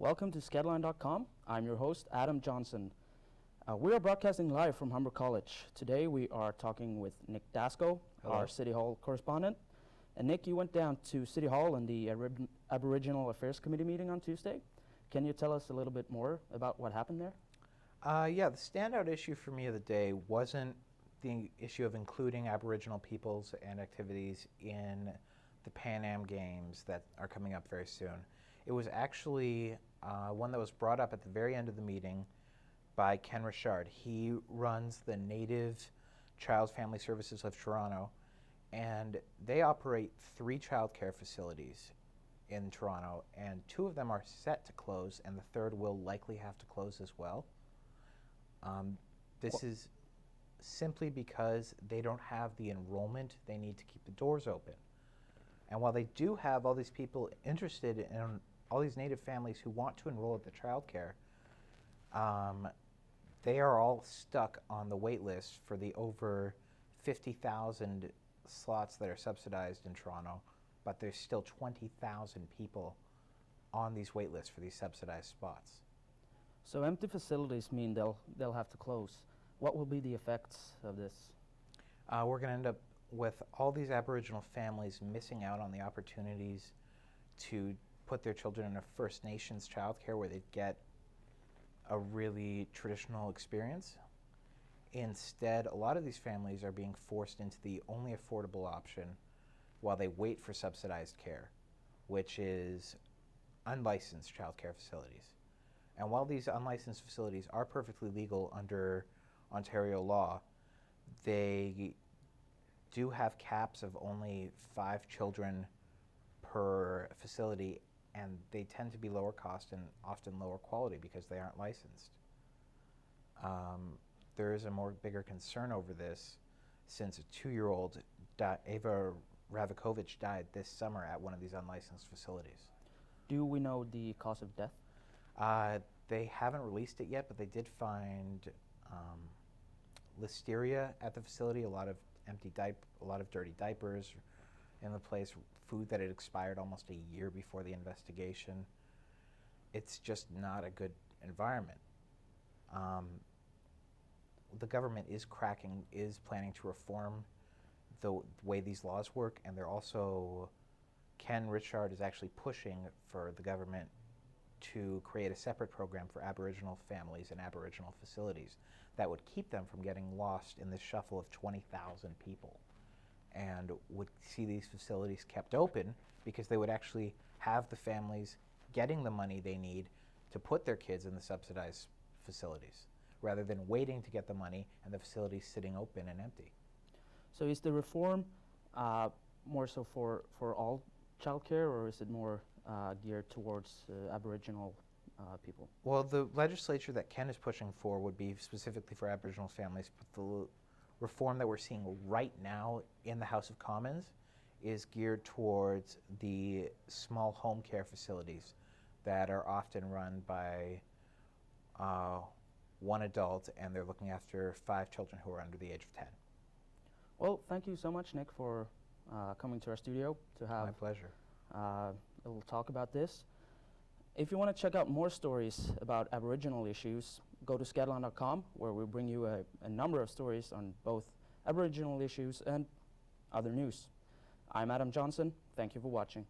Welcome to skedline.com. I'm your host, Adam Jonsson. We are broadcasting live from Humber College. Today we are talking with Nick Dasko, Hello. our City Hall correspondent. And Nick, you went down to City Hall in the Aboriginal Affairs Committee meeting on Tuesday. Can you tell us a little bit more about what happened there? Yeah, the standout issue for me of the day wasn't the issue of including Aboriginal peoples and activities in the Pan Am Games that are coming up very soon. It was actually one that was brought up at the very end of the meeting by Ken Richard. He runs the Native Child Family Services of Toronto, and they operate 3 child care facilities in Toronto, and 2 of them are set to close, and the third will likely have to close as well. This is simply because they don't have the enrollment they need to keep the doors open. And while they do have all these people interested in all these Native families who want to enroll at the childcare, they are all stuck on the wait list for the over 50,000 slots that are subsidized in Toronto, but there's still 20,000 people on these wait lists for these subsidized spots. So empty facilities mean they'll have to close. What will be the effects of this? We're going to end up with all these Aboriginal families missing out on the opportunities to put their children in a First Nations childcare where they'd get a really traditional experience. Instead, a lot of these families are being forced into the only affordable option while they wait for subsidized care, which is unlicensed childcare facilities. And while these unlicensed facilities are perfectly legal under Ontario law, they do have caps of only 5 children per facility, and they tend to be lower cost and often lower quality because they aren't licensed. There is a bigger concern over this since a 2-year-old, Ava Ravakovich, died this summer at one of these unlicensed facilities. Do we know the cause of death? They haven't released it yet, but they did find listeria at the facility, a lot of dirty diapers in the place, food that had expired almost a year before the investigation. It's just not a good environment. The government is planning to reform the way these laws work, and Ken Richard is actually pushing for the government to create a separate program for Aboriginal families and Aboriginal facilities that would keep them from getting lost in this shuffle of 20,000 people, and would see these facilities kept open because they would actually have the families getting the money they need to put their kids in the subsidized facilities, rather than waiting to get the money and the facilities sitting open and empty. So is the reform more so for all childcare, or is it more geared towards Aboriginal people? Well, the legislature that Ken is pushing for would be specifically for Aboriginal families, but the reform that we're seeing right now in the House of Commons is geared towards the small home care facilities that are often run by one adult, and they're looking after 5 children who are under the age of 10. Well, thank you so much, Nick, for coming to our studio to have My pleasure. A little talk about this. If you want to check out more stories about Aboriginal issues, go to skedline.com, where we bring you a number of stories on both Aboriginal issues and other news. I'm Adam Jonsson. Thank you for watching.